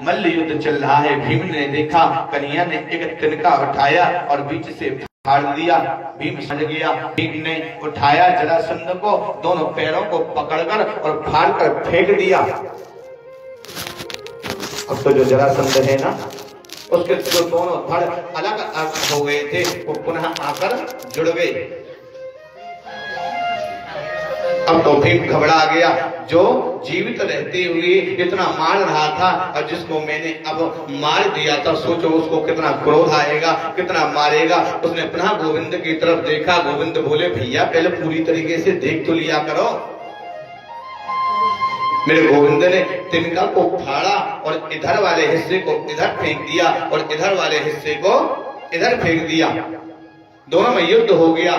मल्ल युद्ध चल रहा है। भीम ने देखा, कन्हैया ने एक तिनका उठाया और बीच से फाड़ दिया। भीम समझ गया। भीम ने उठाया जरासंध को, दोनों पैरों को पकड़कर और फाड़कर फेंक दिया। अब तो जो जरासंध है ना, उसके जो दोनों धड़ अलग अलग हो गए थे, वो पुनः आकर जुड़ गए। अब तो भीम घबरा गया। जो जीवित रहते हुए इतना मार रहा था और जिसको मैंने अब मार दिया था, सोचो उसको कितना क्रोध आएगा, कितना मारेगा। उसने पुनः गोविंद की तरफ देखा। गोविंद बोले, भैया पहले पूरी तरीके से देख तो लिया करो। मेरे गोविंद ने तिनका को फाड़ा और इधर वाले हिस्से को इधर फेंक दिया और इधर वाले हिस्से को इधर फेंक दिया। दोनों में युद्ध हो गया।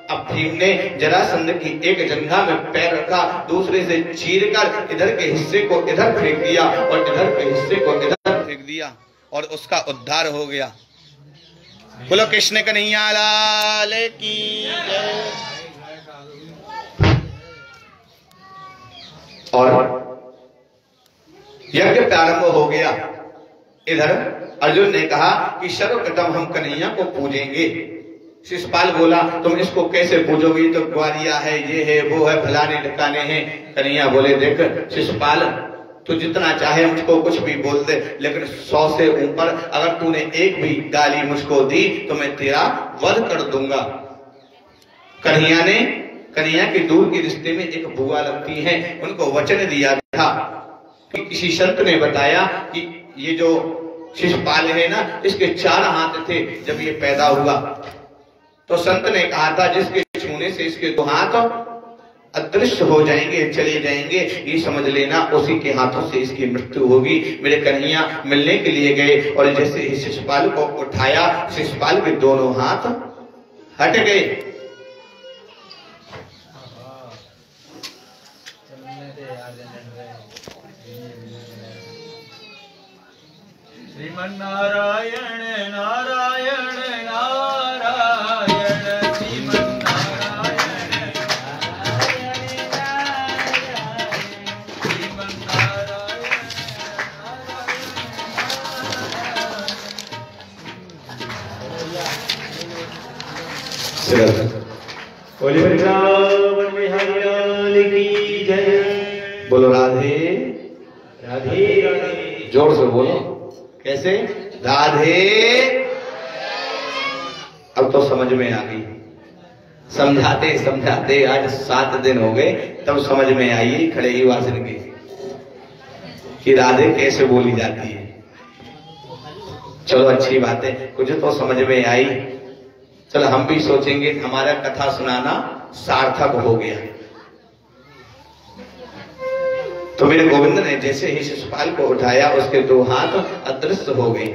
अब भीम ने जरासंध की एक जंघा में पैर रखा, दूसरे से चीरकर इधर के हिस्से को इधर फेंक दिया और इधर के हिस्से को इधर फेंक दिया और उसका उद्धार हो गया। बोलो कृष्ण कन्हैया लाल की जय। और यज्ञ प्रारंभ हो गया। इधर अर्जुन ने कहा कि सर्वप्रथम हम कन्हैया को पूजेंगे। शिशुपाल बोला, तुम इसको कैसे पूजोगे, तो ग्वालिया है, ये है, वो है, फलाने ठिकाने हैं। कन्हैया बोले, देख शिशुपाल, तू जितना चाहे मुझको कुछ भी बोल दे, लेकिन 100 से ऊपर अगर तूने एक भी गाली मुझको दी तो मैं तेरा वध कर दूंगा। कन्हैया की दूर के रिश्ते में एक बुआ लगती है, उनको वचन दिया था कि किसी संत ने बताया कि ये जो शिशुपाल है ना, इसके 4 हाथ थे जब ये पैदा हुआ। तो संत ने कहा था, जिसके छूने से इसके 2 हाथ अदृश्य हो जाएंगे, चले जाएंगे, ये समझ लेना उसी के हाथों से इसकी मृत्यु होगी। मेरे कन्हैया मिलने के लिए गए और जैसे ही शिशुपाल को उठाया, शिशुपाल के दोनों हाथ हट गए। श्रीमन नारायण नारायण नारायण, श्रीमन नारायण नारायण नारायण, श्रीमन नारायण नारायण। बोले वृंदावन बिहारी लाल की जय। बोलो राधे राधे राधे। जोर से बोलो। कैसे? राधे। अब तो समझ में आ गई। समझाते समझाते आज 7 दिन हो गए, तब समझ में आई खड़े ही वासन के कि राधे कैसे बोली जाती है। चलो अच्छी बात है, कुछ तो समझ में आई। चलो हम भी सोचेंगे हमारा कथा सुनाना सार्थक हो गया। तो मेरे गोविंद ने जैसे ही शिशुपाल को उठाया, उसके 2 हाथ अदृश्य हो गए।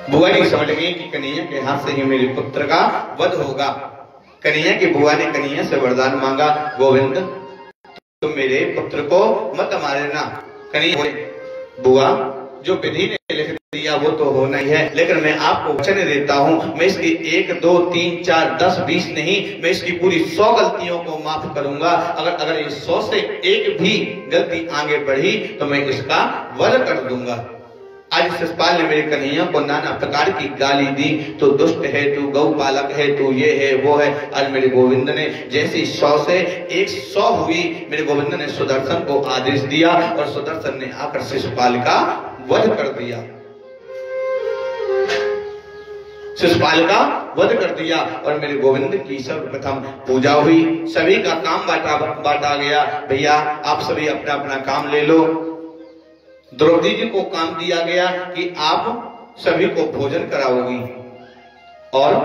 बुआ नहीं समझ गई कि कन्हैया के हाथ से ही मेरे पुत्र का वध होगा। कन्हैया की बुआ ने कन्हैया से वरदान मांगा, गोविंद तुम मेरे पुत्र को मत मारना। कन्हैया बोले, बुआ जो विधि ने लिख दिया वो तो होना ही है, लेकिन मैं आपको वचन देता हूं, मैं इसकी 1 2 3 4 10 20 नहीं, मैं इसकी पूरी 100 गलतियों को माफ करूंगा। अगर ये 100 से 1 भी गलती आगे बढ़ी तो मैं इसका वध कर दूंगा। आज शिशुपाल ने मेरे कन्हैया को नाना प्रकार की गाली दी, तो दुष्ट है तू, गौपालक है तू, ये है वो है। आज मेरे गोविंद ने जैसी 100 से 100 हुई, मेरे गोविंद ने सुदर्शन को आदेश दिया और सुदर्शन ने आकर शिशुपाल का वध कर दिया। शिशुपाल का वध कर दिया और मेरे गोविंद की सर्वप्रथम पूजा हुई। सभी का काम बांटा गया। भैया आप सभी अपना अपना काम ले लो। द्रौपदी जी को काम दिया गया कि आप सभी को भोजन कराओगी, और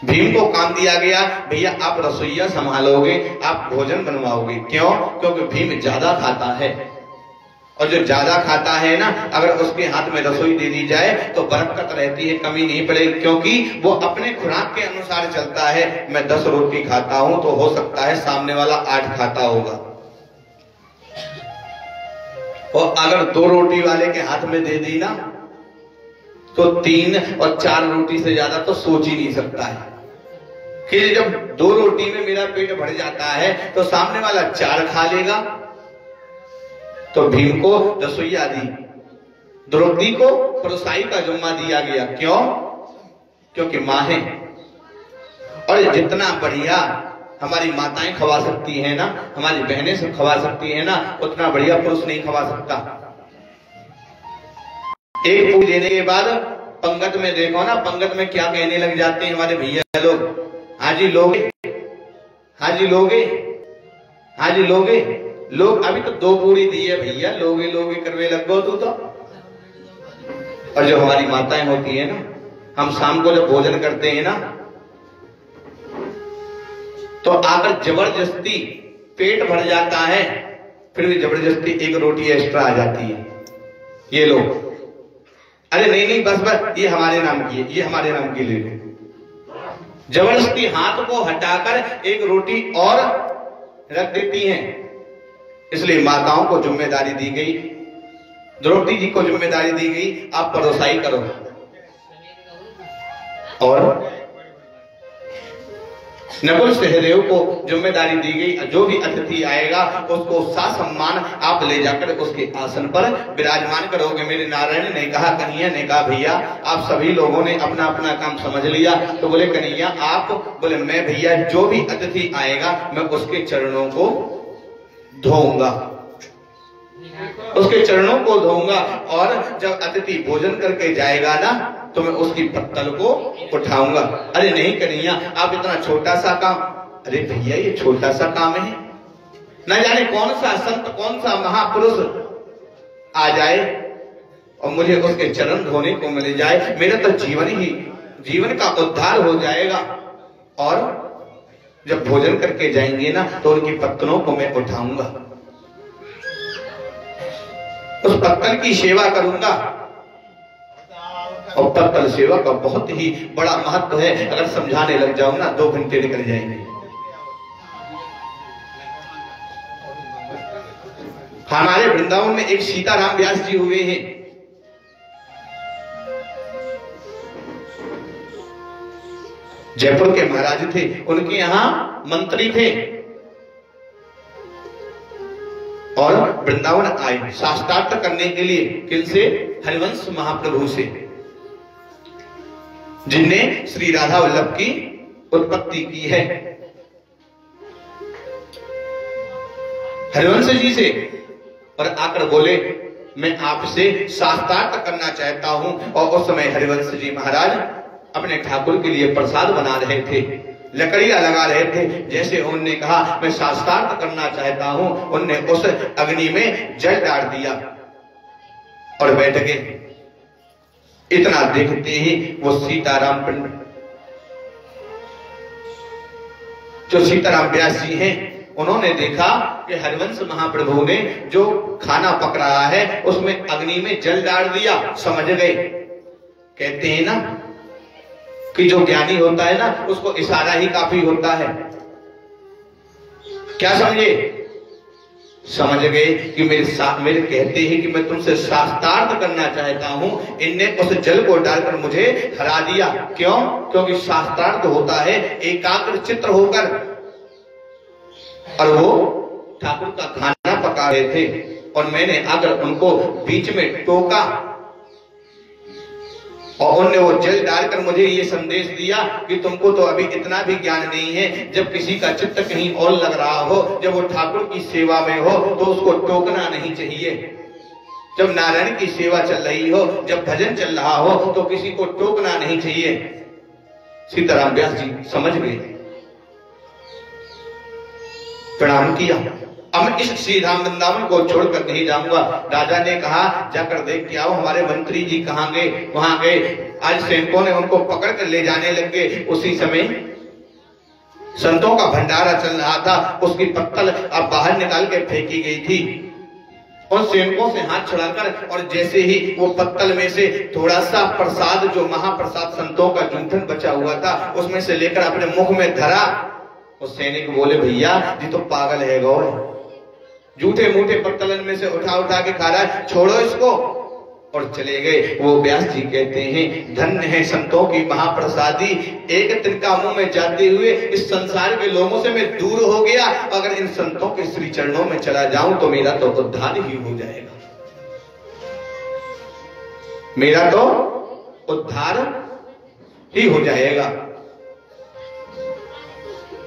भीम को काम दिया गया, भैया आप रसोईया संभालोगे, आप भोजन बनवाओगे। क्यों? क्योंकि भीम ज्यादा खाता है, और जो ज्यादा खाता है ना, अगर उसके हाथ में रसोई दे दी जाए तो बरकत रहती है, कमी नहीं पड़ेगी, क्योंकि वो अपने खुराक के अनुसार चलता है। मैं 10 रोटी खाता हूं तो हो सकता है सामने वाला 8 खाता होगा, और अगर 2 रोटी वाले के हाथ में दे दी ना तो 3 और 4 रोटी से ज्यादा तो सोच ही नहीं सकता है कि जब 2 रोटी में मेरा पेट भर जाता है तो सामने वाला 4 खा लेगा। तो भीम को रसोईया दी, द्रौपदी को परोसाई का जुम्मा दिया गया। क्यों? क्योंकि माँ है, और जितना बढ़िया हमारी माताएं खवा सकती है ना, हमारी बहनें सब खवा सकती है ना, उतना बढ़िया पुरुष नहीं खवा सकता। एक पूरी देने के बाद पंगत में देखो ना, पंगत में क्या कहने लग जाते हैं हमारे भैया लोग, हाजी लोगे, हाजी लोगे, हाजी लोगे, लोग अभी तो 2 पूरी दी है भैया, लोगे लोगे करवे लग गो तू तो। और जो हमारी माताएं होती है ना, हम शाम को जब भोजन करते हैं ना, तो आकर जबरदस्ती पेट भर जाता है, फिर भी जबरदस्ती 1 रोटी एक्स्ट्रा आ जाती है। ये लो, अरे नहीं नहीं बस बस, ये हमारे नाम की है, ये हमारे नाम की ले लो। जबरदस्ती हाथ को हटाकर 1 रोटी और रख देती हैं। इसलिए माताओं को जिम्मेदारी दी गई, द्रौपदी जी को जिम्मेदारी दी गई, आप परोसाई करो। और नकुल सहदेव को जिम्मेदारी दी गई, जो भी अतिथि आएगा उसको ससम्मान आप ले जाकर उसके आसन पर विराजमान करोगे। मेरे नारायण ने कहा, कन्हैया ने कहा, भैया आप सभी लोगों ने अपना अपना काम समझ लिया। तो बोले कन्हैया आप? बोले मैं भैया जो भी अतिथि आएगा मैं उसके चरणों को धोऊंगा, उसके चरणों को धोऊंगा, और जब अतिथि भोजन करके जाएगा ना तो मैं उसकी पत्तल को उठाऊंगा। अरे नहीं कन्हैया आप इतना छोटा सा काम, अरे भैया ये छोटा सा काम है, न जाने कौन सा संत कौन सा महापुरुष आ जाए और मुझे उसके चरण धोने को मिल जाए, मेरा तो जीवन का उद्धार हो जाएगा। और जब भोजन करके जाएंगे ना तो उनकी पत्तलों को मैं उठाऊंगा, उस पत्तल की सेवा करूंगा। और पत्तल सेवा का बहुत ही बड़ा महत्व है, अगर समझाने लग जाऊं ना 2 घंटे निकल जाएंगे। हमारे वृंदावन में एक सीताराम व्यास जी हुए हैं, जयपुर के महाराज थे, उनके यहां मंत्री थे, और वृंदावन आए शास्त्रार्थ करने के लिए। किनसे? हरिवंश महाप्रभु से, जिनने श्री राधा वल्लभ की उत्पत्ति की है। हरिवंश जी से, और आकर बोले मैं आपसे शास्त्रार्थ करना चाहता हूं। और उस समय हरिवंश जी महाराज अपने ठाकुर के लिए प्रसाद बना रहे थे, लकड़ियां लगा रहे थे। जैसे उन्होंने कहा मैं शास्त्रार्थ करना चाहता हूं, उनने उस अग्नि में जल डाल दिया और बैठ गए। इतना देखते ही वो सीताराम पिंड, जो सीताराम व्यास जी हैं, उन्होंने देखा कि हरिवंश महाप्रभु ने जो खाना पक रहा है उसमें अग्नि में जल डाल दिया। समझ गए। कहते हैं ना कि जो ज्ञानी होता है ना उसको इशारा ही काफी होता है। क्या समझे? समझ गए कि मेरे कहते हैं कि मैं तुमसे शास्त्रार्थ करना चाहता हूं। इनने उस जल को डालकर मुझे हरा दिया। क्यों? क्योंकि शास्त्रार्थ होता है एकाग्र चित्त होकर, और वो ठाकुर का खाना पका रहे थे और मैंने आकर उनको बीच में टोका और उनने वो जल डालकर मुझे ये संदेश दिया कि तुमको तो अभी इतना भी ज्ञान नहीं है। जब किसी का चित्त कहीं और लग रहा हो, जब वो ठाकुर की सेवा में हो तो उसको टोकना नहीं चाहिए। जब नारायण की सेवा चल रही हो, जब भजन चल रहा हो तो किसी को टोकना नहीं चाहिए। सीताराम व्यास जी समझ गए, प्रणाम किया। अब मैं इस श्री राम वृंदावन को छोड़कर नहीं जाऊंगा। राजा ने कहा जाकर देख के आओ हमारे मंत्री जी कहाँ गए। वहां गए। आज सैनिकों ने उनको पकड़ कर ले जाने लगे। उसी समय संतों का भंडारा चल रहा था, उसकी पत्तल अब बाहर निकाल के फेंकी गई थी। उन सैनिकों से हाथ छुड़ाकर, और जैसे ही वो पत्तल में से थोड़ा सा प्रसाद, जो महाप्रसाद संतों का जूठन बचा हुआ था, उसमें से लेकर अपने मुख में धरा। उस सैनिक बोले भैया जी तो पागल है गौ, झूठे मूठे पत्तलन में से उठा उठा के खा रहा है, छोड़ो इसको। और चले गए। वो व्यास जी कहते हैं धन्य है संतों की महाप्रसादी, एक तिनका मुंह में जाते हुए इस संसार के लोगों से मैं दूर हो गया। अगर इन संतों के श्री चरणों में चला जाऊं तो मेरा तो उद्धार ही हो जाएगा, मेरा तो उद्धार ही हो जाएगा।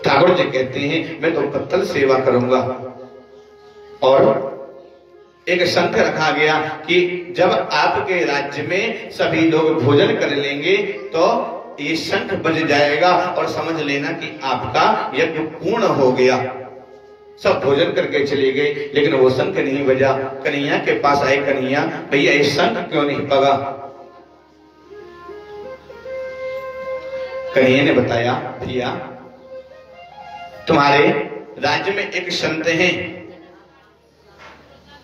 ठाकुर जी कहते हैं मैं तो कत्तल सेवा करूंगा। और एक संघ रखा गया कि जब आपके राज्य में सभी लोग भोजन कर लेंगे तो ये शंख बज जाएगा और समझ लेना कि आपका यज्ञ पूर्ण हो गया। सब भोजन करके चले गए, लेकिन वो शंख नहीं बजा। कन्हैया के पास आए, कन्हैया भैया ये शंख क्यों नहीं बजा? कन्हैया ने बताया भैया तुम्हारे राज्य में एक संत हैं,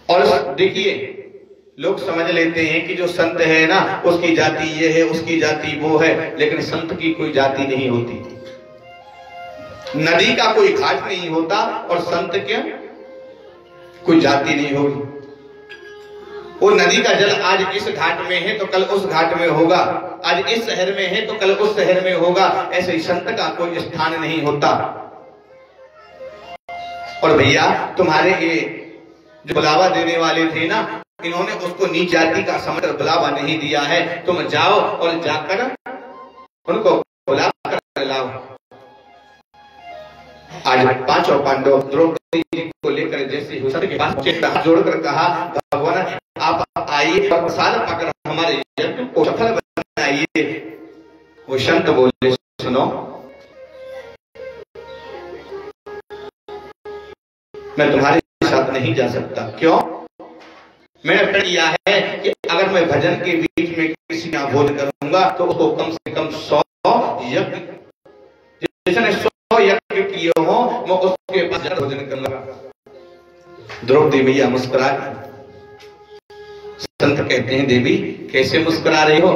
और देखिए लोग समझ लेते हैं कि जो संत है ना उसकी जाति ये है, उसकी जाति वो है, लेकिन संत की कोई जाति नहीं होती। नदी का कोई घाट नहीं होता और संत क्या कोई जाति नहीं होगी। वो नदी का जल आज इस घाट में है तो कल उस घाट में होगा, आज इस शहर में है तो कल उस शहर में होगा। ऐसे ही संत का कोई स्थान नहीं होता। और भैया तुम्हारे ये जो बुलावा देने वाले थे ना, इन्होंने उसको नीच जाति का समझकर बुलावा नहीं दिया है। तुम जाओ और जाकर उनको बुला कर लाओ। आज पांचों पांडव द्रौपदी जी को लेकर जैसे हुसैन के पास हाथ जोड़कर कहा भगवान आप आइए और प्रसाद पाकर हमारे यज्ञ को सफल बनाइए। वो संत बोले सुनो मैं तुम्हारे साथ नहीं जा सकता। क्यों? मैंने प्रण किया है कि अगर मैं भजन के बीच में किसी का भोजन करूंगा तो उसको कम से कम 100 यज्ञ, जिसने 100 यज्ञ किए हो मैं उसके पास जाकर भोजन करूंगा। द्रौपदी मैया मुस्कुरा गई। संत कहते हैं देवी कैसे मुस्कुरा रही हो?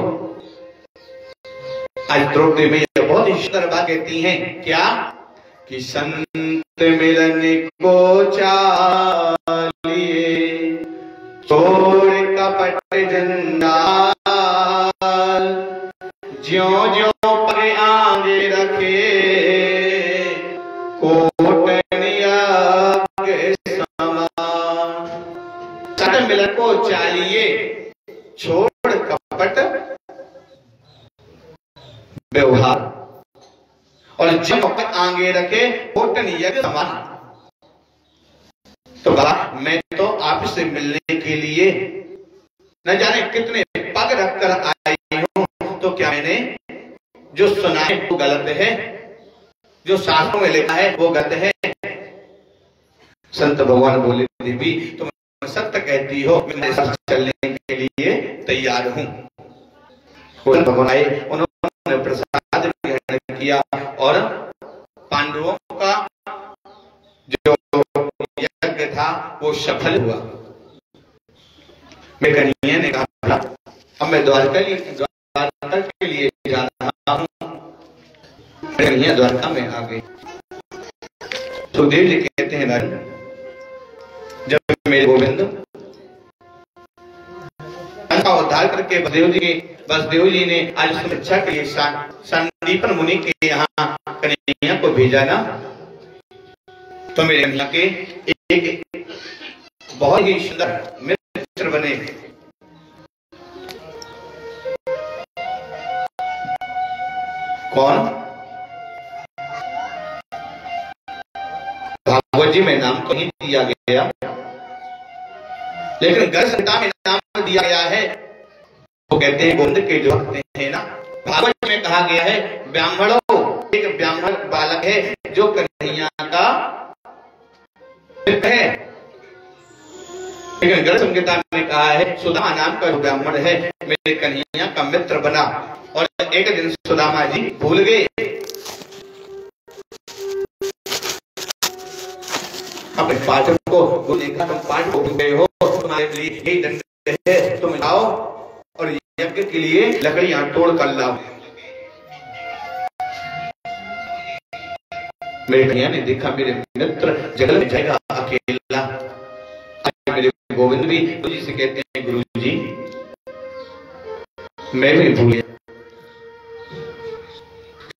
आज द्रौपदी मैया बहुत ही सुंदर बात कहती हैं। क्या? कि संत मिलन को चालिए छोड़ कपट जंजाल, ज्यों ज्यों पर आगे रखे कोटनिया के समान। संत मिलन को चालिए छोड़ कपट व्यवहार, और जब आगे रखे होटन यज्ञ समान। तो बाबा मैं तो आपसे मिलने के लिए न जाने कितने पग रखकर आई हूं, तो क्या मैंने जो सुना है वो गलत है? जो शास्त्रों में लिखा है वो गलत है? संत भगवान बोले देवी तुम सत्य कहती हो, मैं मेरे साथ चलने के लिए तैयार हूं। भगवान आए, उन्होंने प्रसाद ग्रहण किया और पांडवों का जो यज्ञ था वो सफल हुआ। मैं कन्हैया ने कहा अब मैं द्वारका के लिए जा रहा हूं। कन्हैया द्वारका में आ गई। सुखदेव जी कहते हैं राजन जब मेरे गोविंद का उद्धार करके वसुदेव जी ने आज सुरक्षा के लिए संदीपन मुनि के यहाँ कन्हैया को भेजा ना, तो मेरे कन्हैया के एक बहुत ही सुंदर मित्र बने। कौन? भागवत जी में नाम तो नहीं दिया गया, लेकिन गर्भ संहिता में नाम दिया गया है। वो कहते हैं गोविंद के जो भक्त हैं ना, भागवत में कहा गया है ब्राह्मणों, एक ब्राह्मण बालक है जो कन्हैया का मित्र है। लेकिन गर्भ संहिता में कहा है सुदामा नाम का ब्राह्मण है मेरे कन्हैया का मित्र बना। और एक दिन सुदामा जी भूल गए, अपने पाठक को देखा तुम पाठ को भूल गए हो, तुम्हारे लिए यही दंड है, तुम आओ और यज्ञ के लिए लकड़ियां तोड़ कर लाओ। मेरे कन्हैया ने देखा मेरे मित्र जंगल में जाएगा अकेला। मेरे गोविंद भी गुरु जी से कहते हैं गुरु जी मैं भी भूल गया।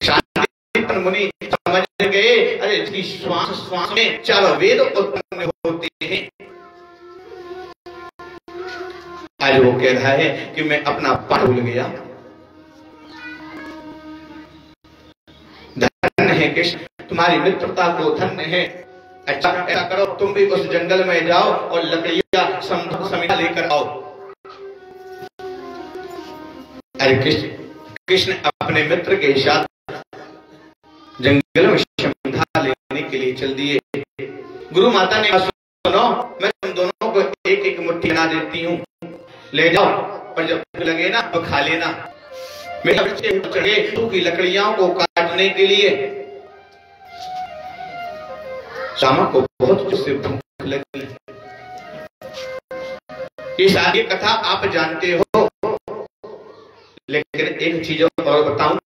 शांतिवन मुनि समझ गए, अरे इसकी श्वास श्वास में चारों वेद उत्पन्न होते हैं। आज वो कह रहा है कि मैं अपना पाठ भूल गया। धन्य है कृष्ण, तुम्हारी मित्रता को धन्य है। अच्छा ऐसा करो, तुम भी उस जंगल में जाओ और लकड़ियां समिधा लेकर आओ। अरे कृष्ण अपने मित्र के साथ जंगल में समिधा लेने के लिए चल दिए। गुरु माता ने कहा, सुनो, मैं तुम दोनों को एक एक मुट्ठी बना देती हूँ, ले जाओ, और जब लगे ना तो खा लेना। मेरे बच्चे चढ़े सूखी लकड़ियों को काटने के लिए। श्यामा को बहुत जोर से भूख लगी। ये सारी कथा आप जानते हो, लेकिन एक चीज और बताऊं।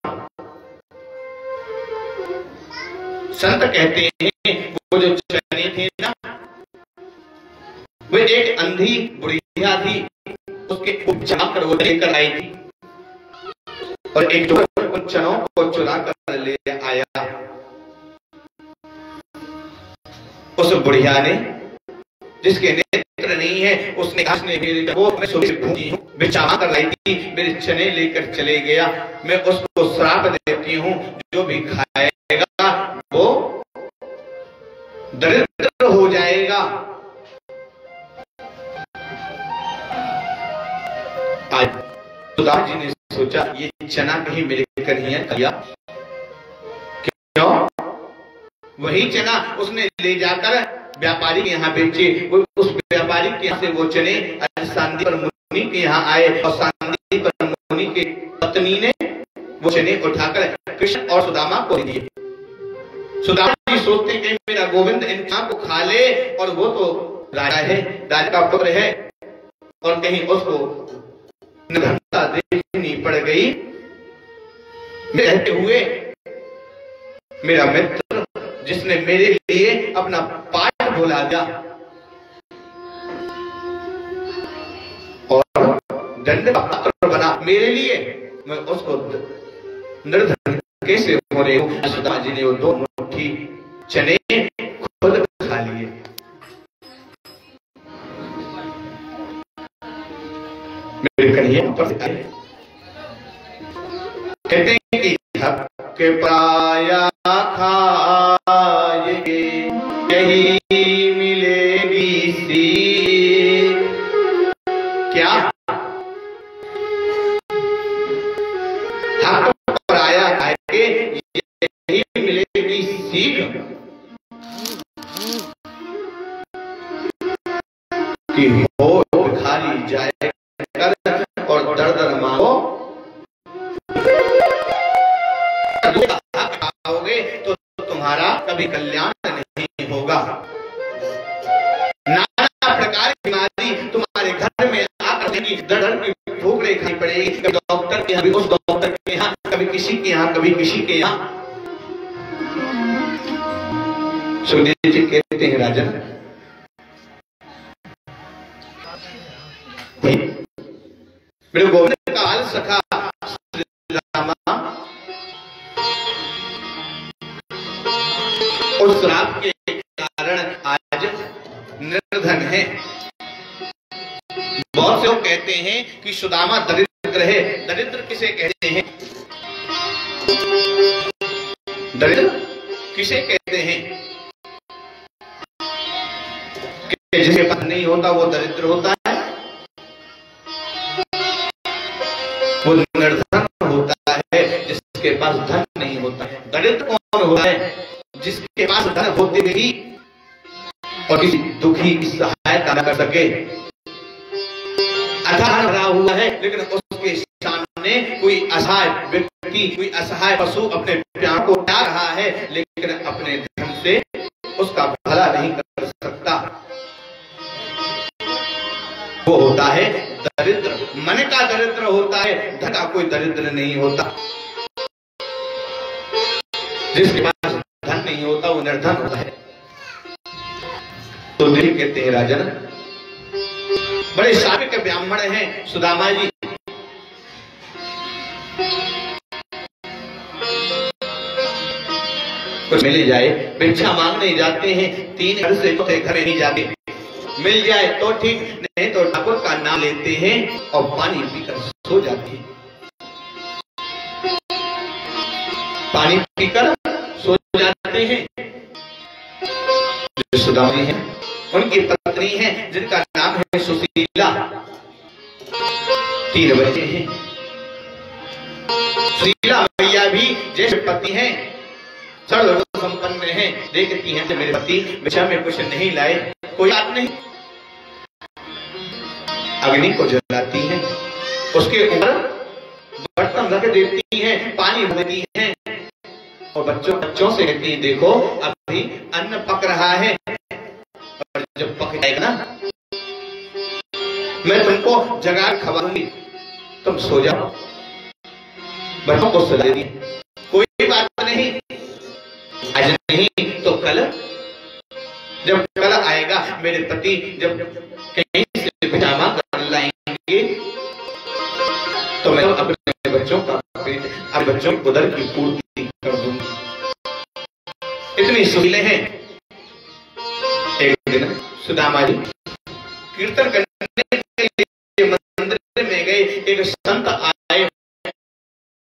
संत कहते हैं वो जो चने थे ना, वो एक अंधी बुढ़िया थी, उसके उपचार वो लेकर आई थी, और एक जो चनों को चुरा कर ले आया। उस बुढ़िया ने, जिसके नेत्र नहीं है, उसने कहा मेरे वो मैं सुबह भूखी हूँ, बेचारा कर लाई थी, मेरे चने लेकर चले गया, मैं उसको श्राप देती हूँ, जो भी खाएगा वो दरिद्र हो जाएगा। आज सुदामा जी ने सोचा ये चना कहीं मेरे कन्हैया किया, क्यों? वही चना उसने ले जाकर व्यापारी के यहाँ बेचे। उस व्यापारी के यहाँ से वो चने सांदीपन मुनि के यहाँ आए, और सांदीपन मुनि के पत्नी ने वो चने उठाकर कृष्ण और सुदामा को दिए। सुदामा जी सोचते हैं कि मेरा गोविंद इन को खा ले, और वो तो राजा है, राजा का पुत्र है, और कहीं उसको निर्धनता देखनी पड़ गई। रहते हुए मेरा मित्र जिसने मेरे लिए अपना पाठ भुला दिया और दंड का पात्र बना मेरे लिए, मैं उसको निर्धन कैसे होने हूं। सुदामा जी ने वो दो मुट्ठी चने खुद खा लिए। मेरे कन्हैया पर कहते हैं कि हक के पाया खाएंगे यही मिलेगी सीख। क्या हक पराया खाएंगे यही मिलेगी सीख, कि हो भिखारी जाए और दर दर मांगो। खाओगे तो तुम्हारा कभी कल्याण नहीं होगा। नाना प्रकार की बीमारी तुम्हारे घर में आकर दर की भूख नहीं खानी पड़ेगी। कभी डॉक्टर के यहाँ, उस डॉक्टर के यहाँ, कभी किसी के यहाँ, कभी किसी के यहाँ। सुखदेव जी कहते हैं, राजन मेरे गोविंद का हाल सखा रामा उस श्राप के कारण आज निर्धन है। बहुत से लोग कहते हैं कि सुदामा दरिद्र है। दरिद्र किसे कहते हैं? दरिद्र किसे कहते हैं? कि जिसके पास नहीं होता वो दरिद्र होता है, वो निर्धन होता है जिसके पास धन नहीं होता है। दरिद्र कौन होता है? जिसके पास धन होते भी और किसी दुखी की सहायता न कर सके। अथाह भरा हुआ है, लेकिन उसके सामने कोई असहाय व्यक्ति, कोई असहाय पशु अपने प्राण को त्याग रहा है, लेकिन अपने धन से उसका भला नहीं कर सकता। वो होता है दरिद्र। मन का दरिद्र होता है, धन का कोई दरिद्र नहीं होता। जिसके पास धन नहीं होता वो निर्धन होता है। तो देवी कहते हैं, राजन बड़े सात्विक ब्राह्मण हैं सुदामा जी, कुछ मिल जाए, भिक्षा मांगने जाते हैं, 3 घर से चौथे घर नहीं जाते, मिल जाए तो ठीक, नहीं तो ठाकुर का नाम लेते हैं और पानी पीकर सो जाते हैं। पानी पीकर सो जाते हैं। जो सुदामा है उनकी पत्नी है जिनका नाम है सुशीला, 3 बच्चे हैं। सुशीला मैया भी जैसे पति हैं, सर्व संपन्न हैं, देखती हैं मेरे पति भिक्षा में कुछ नहीं लाए, कोई बात नहीं, अग्नि को जलाती हैं, उसके ऊपर बर्तन रख देती हैं, पानी देती हैं और बच्चों से कहती हैं देखो अभी अन्न पक रहा है और जब पक जाएगा ना मैं तुमको जगा खवाऊंगी, तुम सो जाओ। बच्चों को सुला दी, कोई बात नहीं, आज नहीं तो कल, जब कल आएगा मेरे पति जब कहीं से भिक्षा कर लाएंगे तो मैं अपने बच्चों का पेट, अपने बच्चों की उदर की पूर्ति कर दूंगी। इतनी सुशीले हैं। एक दिन सुदामा जी कीर्तन करने के लिए मंदिर में गए, एक संत